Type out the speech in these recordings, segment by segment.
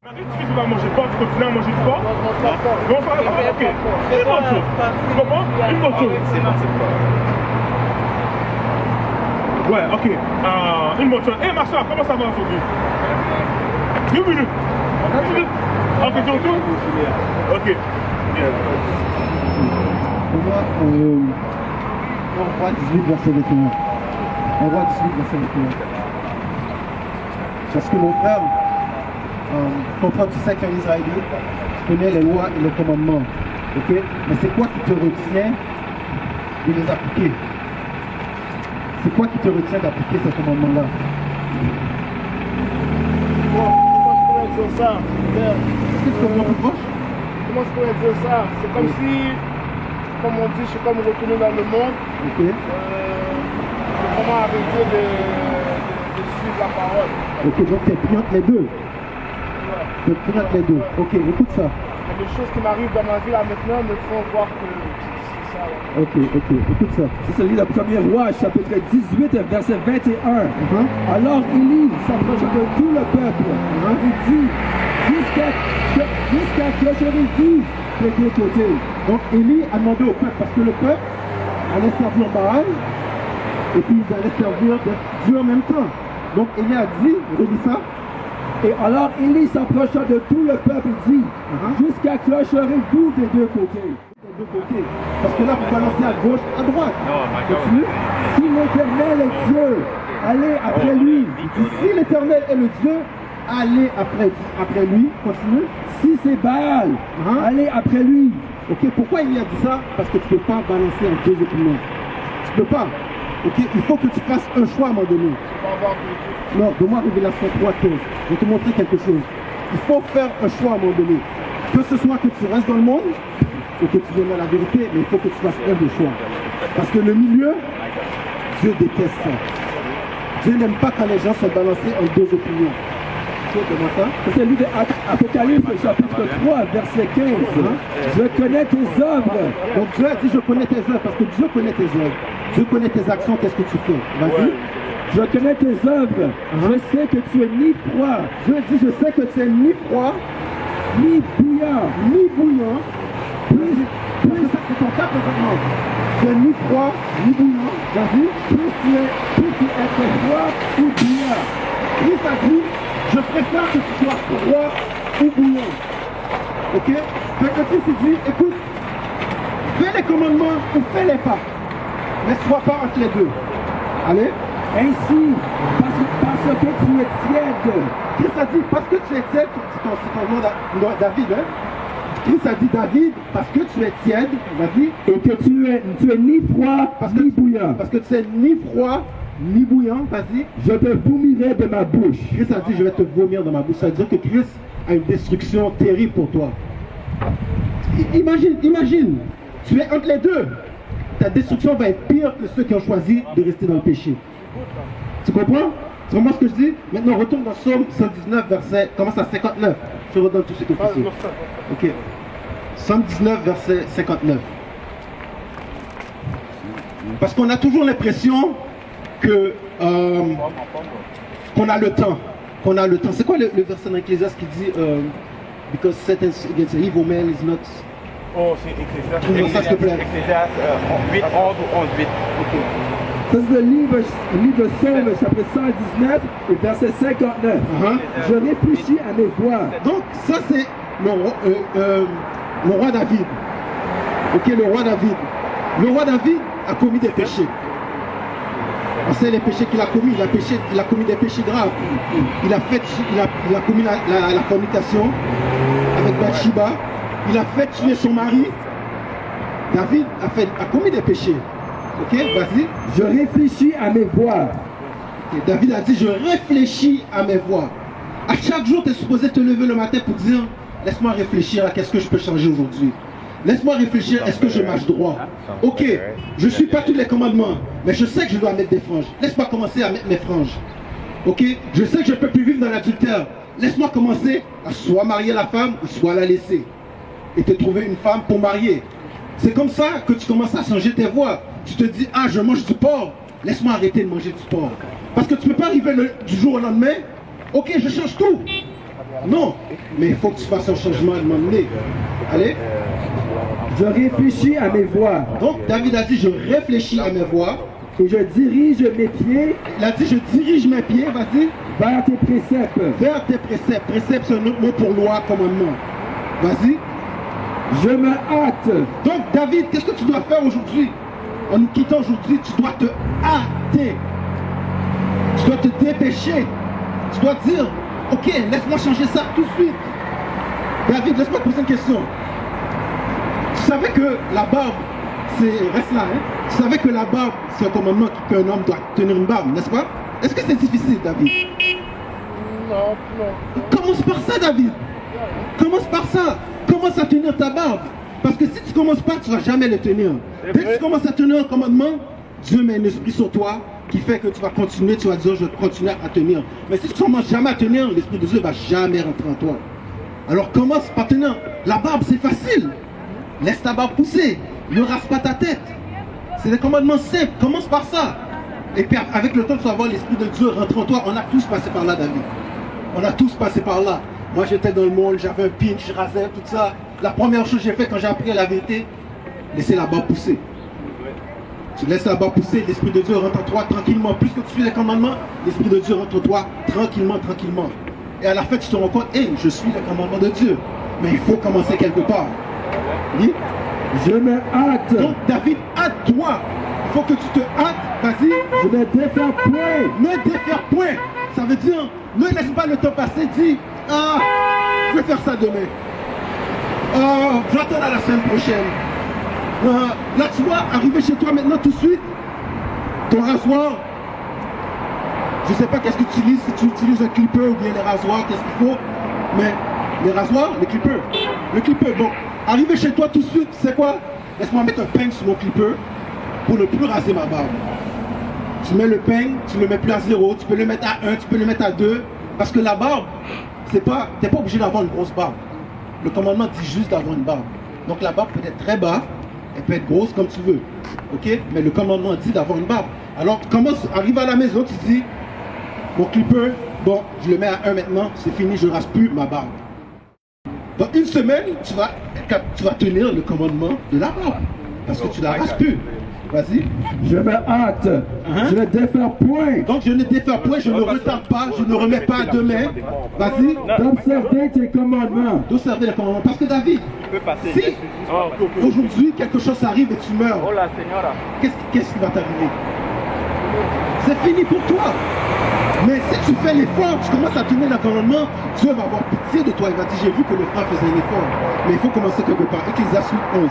Si tu vas manger pas, tu continues à manger du porc. Non, pas. Ok. Une bonne chose. Tu comprends? Une bonne chose. C'est bon, c'est bon. Ouais, ok. Une bonne chose. Hé, ma soeur, comment ça va aujourd'hui? 2 minutes. Ok, tu retournes? Ok. On voit 18 verset 21. On voit 18 verset 21. Parce que mon frère, comprends, tu sais qu'un Israélite connaît les lois et les commandements. Ok? Mais c'est quoi qui te retient de les appliquer? C'est quoi qui te retient d'appliquer ces commandements-là? Comment je pourrais dire ça? Est-ce que tu comprends plus proche? Comment je pourrais dire ça? C'est comme si, comme on dit, je suis comme retourné dans le monde. Ok. J'ai vraiment arrêté de suivre la parole. Ok, donc tu es pris entre les deux. Tu es pris entre les deux. Ok, écoute ça. Et les choses qui m'arrivent dans ma vie là maintenant me font voir que c'est ça. Là. Ok, écoute ça. C'est celui de 1er Roi, chapitre 18, verset 21. Alors Élie s'approcha de tout le peuple. Il dit, jusqu'à que j'aurai vu des deux côtés. Donc Élie a demandé au peuple, parce que le peuple allait servir Baal, et puis ils allaient servir Dieu en même temps. Donc Élie a dit, relis ça. Et alors Élie s'approcha de tout le peuple et dit, jusqu'à clocherez-vous des deux côtés. Des deux côtés. Parce que là, vous balancez à gauche, à droite. Continue. Si l'Éternel est Dieu, allez après lui. Si l'Éternel est le Dieu, allez après lui. Continue. Si c'est Baal, allez après lui. Ok, pourquoi il a dit ça? Parce que tu ne peux pas balancer en deux opinions. Tu ne peux pas. Ok, il faut que tu fasses un choix à un moment donné. Non, donne-moi Révélation 3:15. Je vais te montrer quelque chose. Il faut faire un choix à un moment donné. Que ce soit que tu restes dans le monde ou que tu viennes à la vérité, mais il faut que tu fasses un des choix. Parce que le milieu, Dieu déteste ça. Dieu n'aime pas quand les gens sont balancés en deux opinions. Comment ça? C'est celui de Apocalypse, chapitre 3, verset 15. Je connais tes œuvres. Donc Dieu a dit je connais tes œuvres, parce que Dieu connaît tes œuvres. Dieu connaît tes actions, qu'est-ce que tu fais? Vas-y. Je connais tes œuvres. Je sais que tu es ni froid. Dieu dit je sais que tu es ni froid, ni bouillant. ni bouillant. Parce que ça c'est ton cas présentement. Tu es ni froid, ni bouillant. Vas-y. Peux-tu être froid ou bouillant? Christ a dit je préfère que tu sois froid ou bouillant. Ok? Fait que Christ dit, écoute, fais les commandements ou fais-les pas. Mais sois pas entre les deux. Allez? Ainsi, parce que tu es tiède. Christ a dit, parce que tu es tiède, c'est ton nom David, hein? Christ a dit, David, parce que tu es tiède, vas-y. Et que tu es ni froid, ni bouillant. Parce que tu es ni froid, ni bouillant, vas-y. Je te vomirai de ma bouche. Christ a dit, je vais te vomir dans ma bouche. Ça veut dire que Christ a une destruction terrible pour toi. Imagine, tu es entre les deux. Ta destruction va être pire que ceux qui ont choisi de rester dans le péché. Tu comprends? Tu comprends ce que je dis? Maintenant, on retourne dans Psaume 119, verset, commence à 59. Je redonne tout ce que tu sais. Ok. Psaume 19, verset 59. Parce qu'on a toujours l'impression que qu'on a le temps. C'est quoi le verset dans Ecclésiaste qui dit because Satan against the evil man is not... Oh, c'est Ecclésiaste. Trouve-moi ça, s'il te plaît. Ecclésiaste 8, 11 ou 11, 8. Ok. Ça, c'est le livre de Psaume, chapitre 119, et verset 59. Je réfléchis à mes voies. Donc, ça, c'est le roi David. Ok, le roi David. Le roi David a commis des péchés. On sait les péchés qu'il a commis. Il a commis des péchés graves. Il a commis la fornication avec Bathsheba. Il a fait tuer son mari. David a commis des péchés. Ok, vas-y. Je réfléchis à mes voies. Okay, David a dit, je réfléchis à mes voies. À chaque jour, tu es supposé te lever le matin pour dire, laisse-moi réfléchir à qu'est-ce que je peux changer aujourd'hui. Laisse-moi réfléchir, est-ce que je marche droit? Ok, je ne suis pas tous les commandements, mais je sais que je dois mettre des franges. Laisse-moi commencer à mettre mes franges. Ok, je sais que je ne peux plus vivre dans l'adultère. Laisse-moi commencer à soit marier la femme, ou soit la laisser. Et te trouver une femme pour marier. C'est comme ça que tu commences à changer tes voies. Tu te dis, ah, je mange du porc. Laisse-moi arrêter de manger du porc. Parce que tu ne peux pas arriver du jour au lendemain. Ok, je change tout. Non, mais il faut que tu fasses un changement à un moment donné. Allez. Je réfléchis à mes voies Donc David a dit, je réfléchis à mes voies. et je dirige mes pieds Il a dit, je dirige mes pieds, vas-y, vers tes préceptes. vers tes préceptes. Préceptes, c'est un autre mot pour loi, commandement. Vas-y. Je me hâte Donc David, qu'est-ce que tu dois faire aujourd'hui? En nous quittant aujourd'hui, tu dois te hâter. Tu dois te dépêcher. Tu dois dire, ok, laisse-moi changer ça tout de suite. David, laisse-moi te poser une question. Tu savais que la barbe, reste là, hein? Tu savais que la barbe, c'est un commandement qu'un homme doit tenir une barbe, n'est-ce pas? Est-ce que c'est difficile, David? Non, non. Commence par ça, David. Commence par ça. Commence à tenir ta barbe. Parce que si tu ne commences pas, tu ne vas jamais le tenir. Dès que tu commences à tenir un commandement, Dieu met un esprit sur toi qui fait que tu vas continuer, tu vas dire, je vais continuer à tenir. Mais si tu ne commences jamais à tenir, l'esprit de Dieu ne va jamais rentrer en toi. Alors commence par tenir. La barbe, c'est facile. Laisse ta barbe pousser. Ne rase pas ta tête. C'est des commandements simples. Commence par ça. Et puis avec le temps, tu vas voir l'esprit de Dieu rentrer en toi. On a tous passé par là, David. On a tous passé par là. Moi, j'étais dans le monde, j'avais un pinch, je rasais, tout ça. La première chose que j'ai fait quand j'ai appris la vérité, laisser la barbe pousser. Tu laisses la barbe pousser, l'esprit de Dieu rentre en toi tranquillement. Plus que tu suis les commandements, l'esprit de Dieu rentre en toi tranquillement, tranquillement. Et à la fin, tu te rends compte, hey, je suis le commandement de Dieu. Mais il faut commencer quelque part. Oui? Je me hâte. Donc, David, hâte-toi. Il faut que tu te hâtes. Vas-y. Je ne défère point. Ne défère point. Ça veut dire, ne laisse pas le temps passer. Dis, ah, je vais faire ça demain. Oh, j'attends à la semaine prochaine. Là, tu vois, arriver chez toi maintenant tout de suite, ton rasoir, je ne sais pas qu'est-ce que tu utilises, si tu utilises un clipper ou bien les rasoirs, qu'est-ce qu'il faut, mais les rasoirs, les clippers, le clipper, bon, arriver chez toi tout de suite, c'est quoi? Laisse-moi mettre un peigne sur mon clipper pour ne plus raser ma barbe. Tu mets le peigne, tu ne le mets plus à 0, tu peux le mettre à 1, tu peux le mettre à 2, parce que la barbe, tu n'es pas obligé d'avoir une grosse barbe. Le commandement dit juste d'avoir une barbe. Donc la barbe peut être très bas, elle peut être grosse comme tu veux. Ok? Mais le commandement dit d'avoir une barbe. Alors arrive à la maison, tu dis, mon clipper, bon, je le mets à 1 maintenant, c'est fini, je ne rase plus ma barbe. Dans une semaine, tu vas tenir le commandement de la barbe. Parce que tu ne la rases plus. Vas-y. Je me hâte. Je ne défère point. Donc je ne défère point, je ne retarde pas, je ne remets pas à demain. Vas-y. D'observer tes commandements. D'observer les commandements. Parce que David, si aujourd'hui quelque chose arrive et tu meurs, qu'est-ce qui va t'arriver? C'est fini pour toi. Mais si tu fais l'effort, tu commences à tenir le commandement, Dieu va avoir pitié de toi. Il va dire, j'ai vu que le frère faisait un effort. Mais il faut commencer quelque part. Ecclésiaste 8, 11.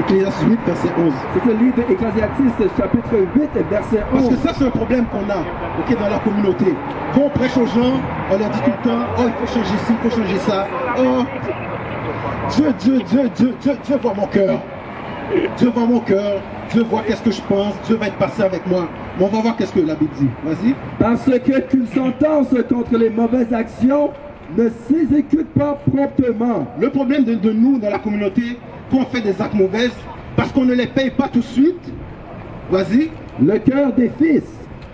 Ecclésiaste 8, verset 11. C'est le livre d'Ecclésiastes, chapitre 8, verset 11. Parce que ça, c'est un problème qu'on a dans la communauté. Quand on prêche aux gens, on leur dit tout le temps, oh, il faut changer ci, il faut changer ça. Oh, Dieu voit mon cœur. Dieu voit mon cœur. Dieu voit qu'est-ce que je pense. Dieu va être passé avec moi. Mais on va voir qu'est-ce que la Bible dit. Vas-y. Parce qu'une sentence contre les mauvaises actions ne s'exécute pas promptement. Le problème de nous, dans la communauté, quand on fait des actes mauvais, parce qu'on ne les paye pas tout de suite, vas-y. Le cœur des fils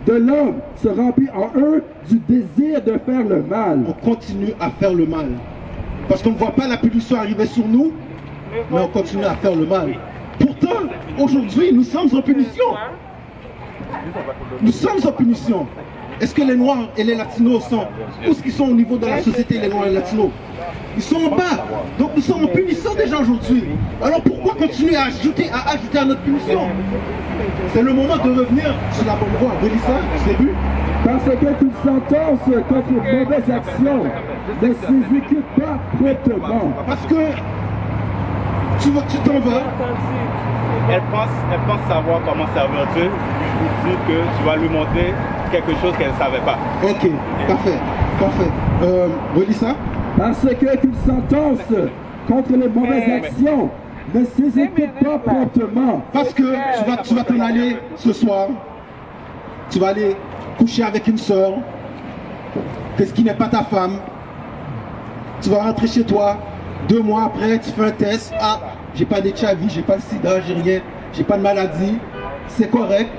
de l'homme se remplit en eux du désir de faire le mal. On continue à faire le mal. Parce qu'on ne voit pas la punition arriver sur nous, mais on continue à faire le mal. Pourtant, aujourd'hui, nous sommes en punition. Nous sommes en punition. Est-ce que les Noirs et les Latinos sont... Où est-ce qu'ils sont au niveau de la société, les Noirs et les Latinos? Ils sont en bas. Donc nous sommes en punition déjà aujourd'hui. Alors pourquoi continuer à ajouter à notre punition? C'est le moment de revenir sur la bonne voie. Relis ça, du début. Parce qu'une sentence contre les mauvaises actions ne s'exécute pas promptement. Parce que tu t'en vas. Elle pense savoir comment servir Dieu. Lui dire que tu vas lui montrer quelque chose qu'elle ne savait pas. Ok, parfait, parfait. Relis ça. Parce qu'une sentence contre les mauvaises actions ne s'exécute pas promptement. Parce que tu vas t'en aller ce soir. Tu vas aller coucher avec une soeur. Qu'est-ce qui n'est pas ta femme. Tu vas rentrer chez toi. 2 mois après, tu fais un test. Ah, j'ai pas d'HIV, j'ai pas de sida, j'ai rien, j'ai pas de maladie. C'est correct.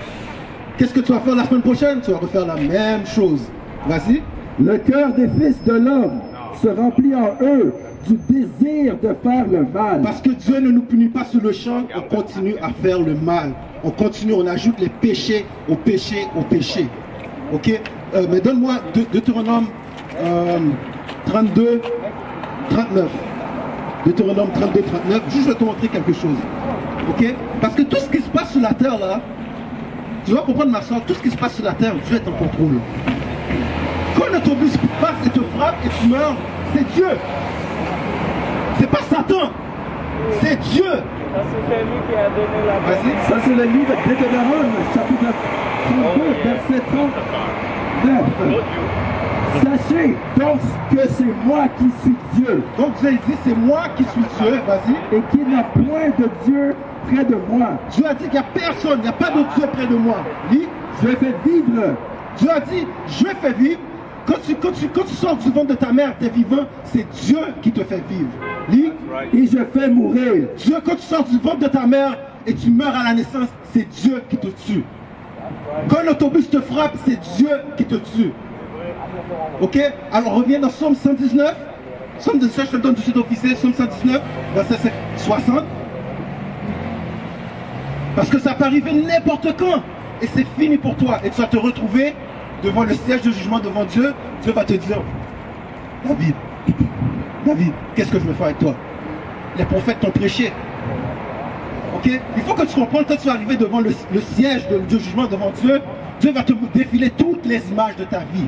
Qu'est-ce que tu vas faire la semaine prochaine? Tu vas refaire la même chose. Vas-y. Le cœur des fils de l'homme se remplit en eux du désir de faire le mal. Parce que Dieu ne nous punit pas sur le champ, on continue à faire le mal. On continue, on ajoute les péchés au péché au péché. Ok? Mais donne-moi Deutéronome 32, 39. Deutéronome 32, 39. Juste, je vais te montrer quelque chose. Ok? Parce que tout ce qui se passe sur la terre là, tu dois comprendre ma soeur, tout ce qui se passe sur la terre, Dieu est en contrôle. Quand notre bus passe et te frappe et tu meurs, c'est Dieu. C'est pas Satan. C'est Dieu. Parce que c'est lui qui a donné la paix. Vas-y. Ça, c'est le livre de Deutéronome, chapitre 32, verset 39. Sachez donc que c'est moi qui suis Dieu. Donc Dieu dit, c'est moi qui suis Dieu. Vas-y. Et qu'il n'y a point de Dieu près de moi. Dieu a dit qu'il n'y a personne, il n'y a pas de Dieu près de moi. Lis. Je fais vivre. Dieu a dit, je fais vivre. Quand tu sors du ventre de ta mère, tu es vivant, c'est Dieu qui te fait vivre. Lis. Et je fais mourir. Dieu, quand tu sors du ventre de ta mère et tu meurs à la naissance, c'est Dieu qui te tue. Quand l'autobus te frappe, c'est Dieu qui te tue. Ok? Alors reviens dans Psaume 119. Psaume 119, je te le donne tout de suite officiel. Psaume 119, verset 60. Parce que ça peut arriver n'importe quand. Et c'est fini pour toi. Et tu vas te retrouver devant le siège de jugement devant Dieu. Dieu va te dire, David, qu'est-ce que je vais faire avec toi? Les prophètes t'ont prêché. Ok? Il faut que tu comprennes, quand tu vas arriver devant le siège de jugement devant Dieu, Dieu va te défiler toutes les images de ta vie.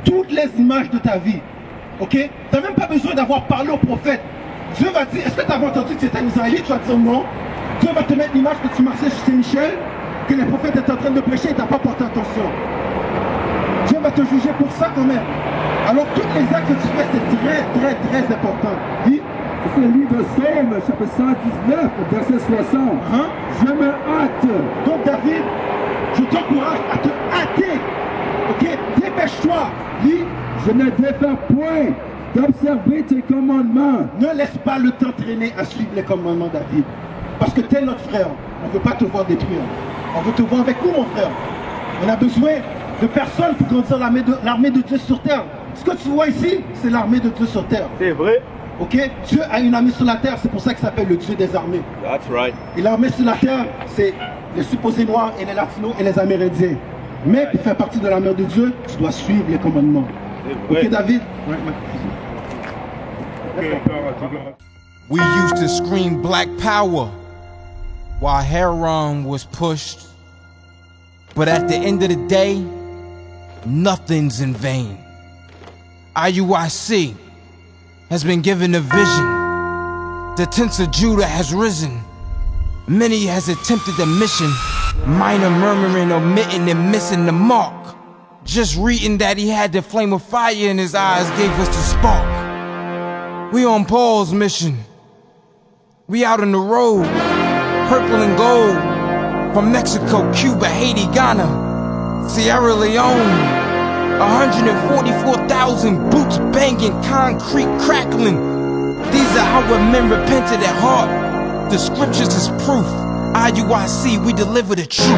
Toutes les images de ta vie. Ok? Tu n'as même pas besoin d'avoir parlé au prophète. Dieu va dire, est-ce que tu avais entendu que c'était un Israélite? Tu vas dire non. Dieu va te mettre l'image que tu marchais chez Saint-Michel, que les prophètes étaient en train de prêcher et tu n'as pas porté attention. Dieu va te juger pour ça quand même. Alors tous les actes que tu fais, c'est très important. Dis. C'est le livre de Psaume, chapitre 119, verset 60. Je me hâte. Donc David, je t'encourage à te hâter. Ok? Dépêche-toi. Dis. Je ne défends point d'observer tes commandements. Ne laisse pas le temps traîner à suivre les commandements, David. Parce que tu es notre frère. On ne veut pas te voir détruire. On veut te voir avec nous, mon frère. On a besoin de personnes pour grandir l'armée de Dieu sur terre. Ce que tu vois ici, c'est l'armée de Dieu sur terre. C'est vrai. Ok? Dieu a une armée sur la terre, c'est pour ça qu'il s'appelle le Dieu des armées. That's right. Et l'armée sur la terre, c'est les supposés noirs et les latinos et les amérindiens. Mais pour faire partie de l'armée de Dieu, tu dois suivre les commandements. Ok, David? We used to scream black power while heroin was pushed. But at the end of the day, nothing's in vain. IUIC has been given a vision. The tents of Judah has risen. Many has attempted the mission. Minor murmuring, omitting, and missing the mark. Just reading that he had the flame of fire in his eyes gave us the spark. We on Paul's mission. We out on the road, purple and gold. From Mexico, Cuba, Haiti, Ghana, Sierra Leone. 144,000 boots banging, concrete crackling. These are our men repented at heart. The scriptures is proof. IUIC, we deliver the truth.